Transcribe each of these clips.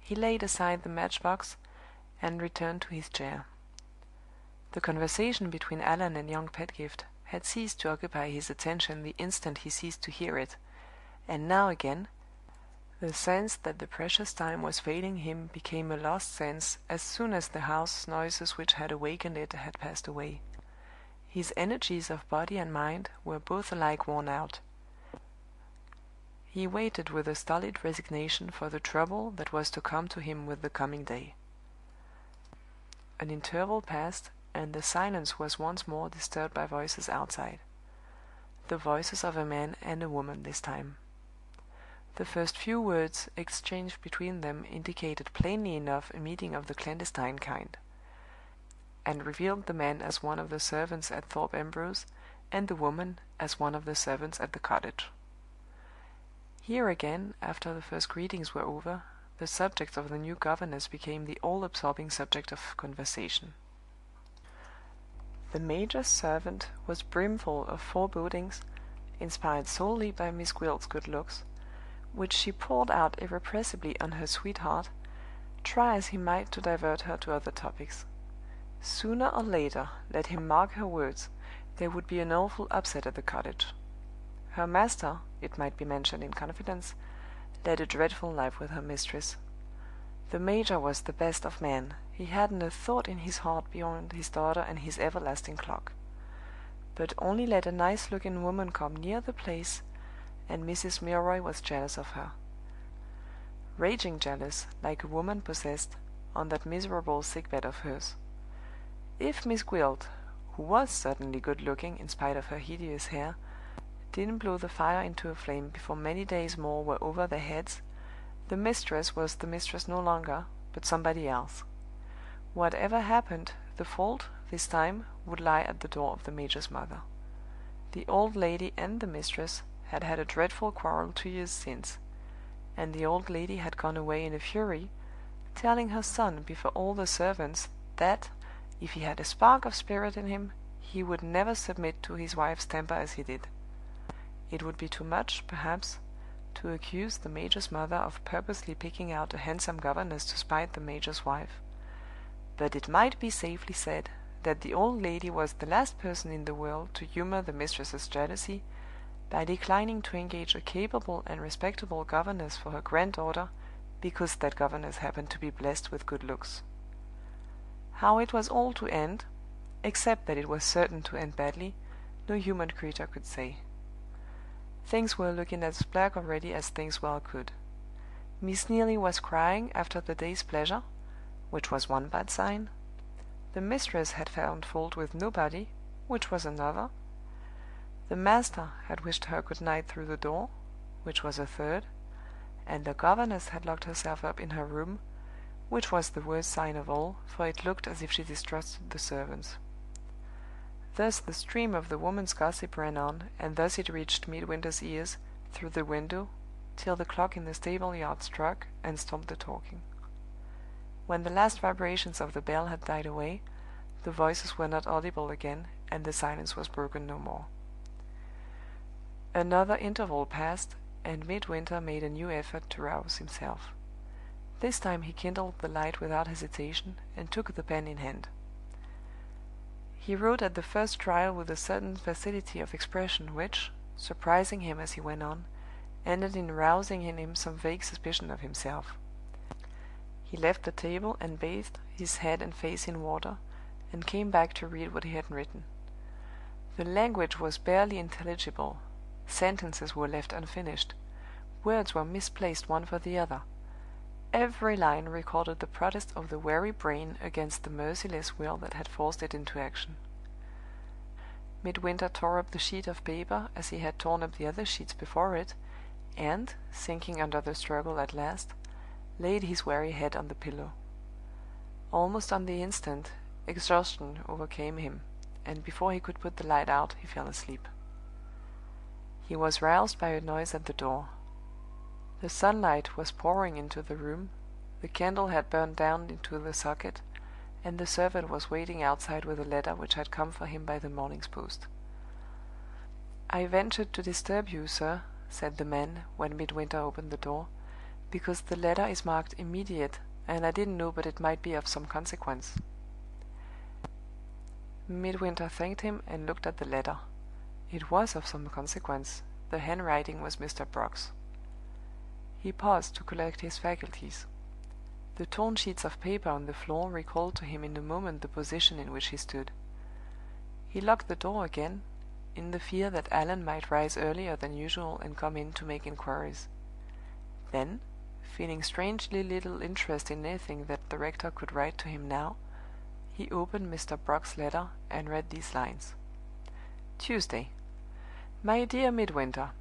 He laid aside the match-box, and returned to his chair. The conversation between Allan and young Pedgift had ceased to occupy his attention the instant he ceased to hear it, and now again the sense that the precious time was failing him became a lost sense as soon as the house noises which had awakened it had passed away. His energies of body and mind were both alike worn out. He waited with a stolid resignation for the trouble that was to come to him with the coming day. An interval passed, and the silence was once more disturbed by voices outside. The voices of a man and a woman this time. The first few words exchanged between them indicated plainly enough a meeting of the clandestine kind, and revealed the man as one of the servants at Thorpe Ambrose, and the woman as one of the servants at the cottage. Here again, after the first greetings were over, the subject of the new governess became the all-absorbing subject of conversation. The major's servant was brimful of forebodings, inspired solely by Miss Gwilt's good looks, which she poured out irrepressibly on her sweetheart, try as he might to divert her to other topics. Sooner or later, let him mark her words, there would be an awful upset at the cottage. Her master, it might be mentioned in confidence, led a dreadful life with her mistress. The major was the best of men; he hadn't a thought in his heart beyond his daughter and his everlasting clock. But only let a nice-looking woman come near the place, and Mrs. Milroy was jealous of her. Raging jealous, like a woman possessed, on that miserable sick-bed of hers. If Miss Gwilt, who was certainly good-looking in spite of her hideous hair, didn't blow the fire into a flame before many days more were over their heads, the mistress was the mistress no longer, but somebody else. Whatever happened, the fault, this time, would lie at the door of the major's mother. The old lady and the mistress had had a dreadful quarrel 2 years since, and the old lady had gone away in a fury, telling her son before all the servants that, if he had a spark of spirit in him, he would never submit to his wife's temper as he did. It would be too much, perhaps, to accuse the major's mother of purposely picking out a handsome governess to spite the major's wife, but it might be safely said that the old lady was the last person in the world to humor the mistress's jealousy by declining to engage a capable and respectable governess for her granddaughter because that governess happened to be blessed with good looks. How it was all to end, except that it was certain to end badly, no human creature could say. Things were looking as black already as things well could. Miss Neelie was crying after the day's pleasure, which was one bad sign. The mistress had found fault with nobody, which was another. The master had wished her good night through the door, which was a third, and the governess had locked herself up in her room, which was the worst sign of all, for it looked as if she distrusted the servants. Thus the stream of the woman's gossip ran on, and thus it reached Midwinter's ears, through the window, till the clock in the stable-yard struck and stopped the talking. When the last vibrations of the bell had died away, the voices were not audible again, and the silence was broken no more. Another interval passed, and Midwinter made a new effort to rouse himself. This time he kindled the light without hesitation, and took the pen in hand. He wrote at the first trial with a certain facility of expression which, surprising him as he went on, ended in rousing in him some vague suspicion of himself. He left the table and bathed his head and face in water, and came back to read what he had written. The language was barely intelligible, sentences were left unfinished, words were misplaced one for the other. Every line recorded the protest of the weary brain against the merciless will that had forced it into action. Midwinter tore up the sheet of paper as he had torn up the other sheets before it, and, sinking under the struggle at last, laid his weary head on the pillow. Almost on the instant, exhaustion overcame him, and before he could put the light out he fell asleep. He was roused by a noise at the door. The sunlight was pouring into the room, the candle had burned down into the socket, and the servant was waiting outside with a letter which had come for him by the morning's post. "I ventured to disturb you, sir," said the man, when Midwinter opened the door, because the letter is marked immediate, and I didn't know but it might be of some consequence." Midwinter thanked him and looked at the letter. It was of some consequence. The handwriting was Mr. Brock's. He paused to collect his faculties. The torn sheets of paper on the floor recalled to him in a moment the position in which he stood. He locked the door again, in the fear that Allan might rise earlier than usual and come in to make inquiries. Then, feeling strangely little interest in anything that the rector could write to him now, he opened Mr. Brock's letter and read these lines: "Tuesday. My dear Midwinter,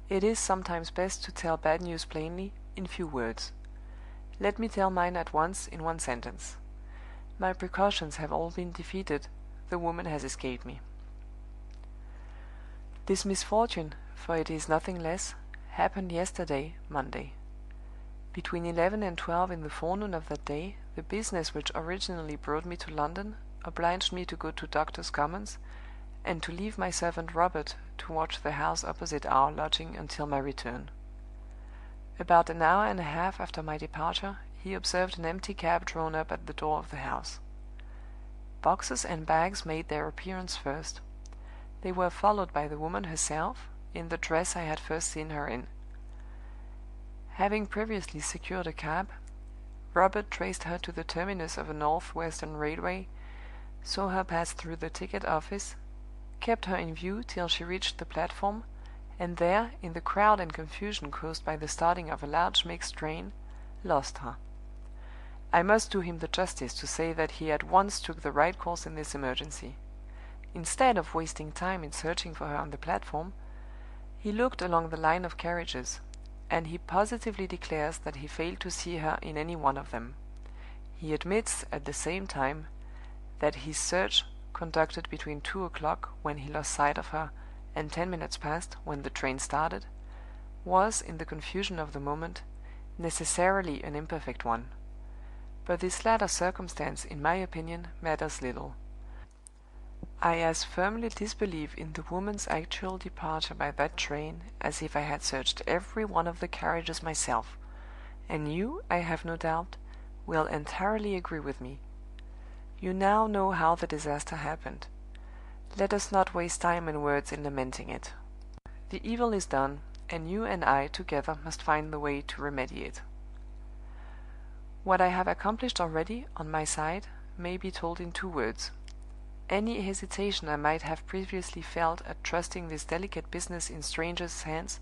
it is sometimes best to tell bad news plainly, in few words. Let me tell mine at once in one sentence. My precautions have all been defeated, the woman has escaped me. This misfortune, for it is nothing less, happened yesterday, Monday. Between 11 and 12 in the forenoon of that day, the business which originally brought me to London obliged me to go to Doctors' Commons, and to leave my servant Robert to watch the house opposite our lodging until my return. About an hour and a half after my departure, he observed an empty cab drawn up at the door of the house. Boxes and bags made their appearance first. They were followed by the woman herself, in the dress I had first seen her in. Having previously secured a cab, Robert traced her to the terminus of a north-western railway, saw her pass through the ticket office, kept her in view till she reached the platform, and there, in the crowd and confusion caused by the starting of a large mixed train, lost her. I must do him the justice to say that he at once took the right course in this emergency. Instead of wasting time in searching for her on the platform, he looked along the line of carriages, and he positively declares that he failed to see her in any one of them. He admits, at the same time, that his search, conducted between 2 o'clock, when he lost sight of her, and 10 minutes past, when the train started, was, in the confusion of the moment, necessarily an imperfect one. But this latter circumstance, in my opinion, matters little. I as firmly disbelieve in the woman's actual departure by that train as if I had searched every one of the carriages myself, and you, I have no doubt, will entirely agree with me. You now know how the disaster happened. Let us not waste time and words in lamenting it. The evil is done, and you and I together must find the way to remedy it. What I have accomplished already, on my side, may be told in 2 words. Any hesitation I might have previously felt at trusting this delicate business in strangers' hands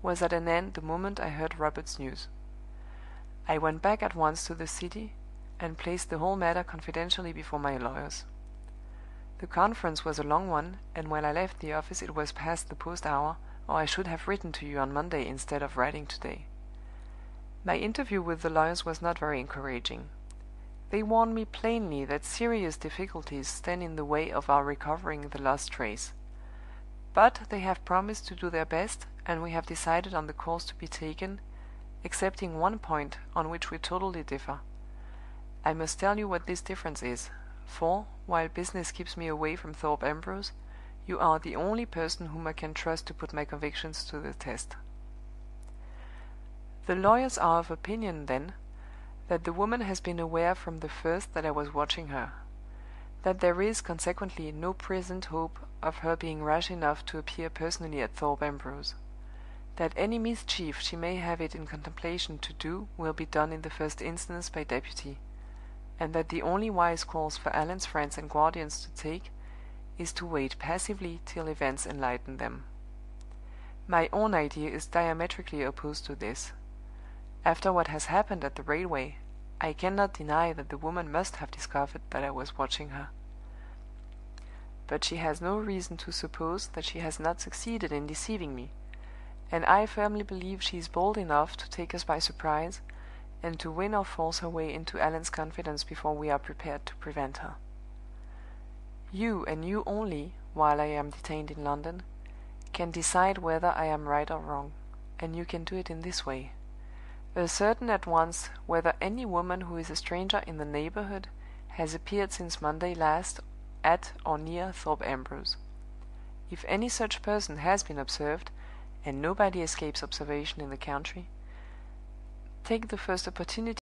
was at an end the moment I heard Robert's news. I went back at once to the city, and placed the whole matter confidentially before my lawyers. The conference was a long one, and when I left the office it was past the post hour, or I should have written to you on Monday instead of writing to-day. My interview with the lawyers was not very encouraging. They warned me plainly that serious difficulties stand in the way of our recovering the lost trace. But they have promised to do their best, and we have decided on the course to be taken, excepting one point on which we totally differ. I must tell you what this difference is, for, while business keeps me away from Thorpe Ambrose, you are the only person whom I can trust to put my convictions to the test. The lawyers are of opinion, then, that the woman has been aware from the first that I was watching her; that there is, consequently, no present hope of her being rash enough to appear personally at Thorpe Ambrose; that any mischief she may have it in contemplation to do will be done in the first instance by deputy; and that the only wise course for Allan's friends and guardians to take is to wait passively till events enlighten them. My own idea is diametrically opposed to this. After what has happened at the railway, I cannot deny that the woman must have discovered that I was watching her. But she has no reason to suppose that she has not succeeded in deceiving me, and I firmly believe she is bold enough to take us by surprise, and to win or force her way into Allan's confidence before we are prepared to prevent her. You, and you only, while I am detained in London, can decide whether I am right or wrong, and you can do it in this way. Ascertain at once whether any woman who is a stranger in the neighborhood has appeared since Monday last at or near Thorpe Ambrose. If any such person has been observed, and nobody escapes observation in the country, Take the first opportunity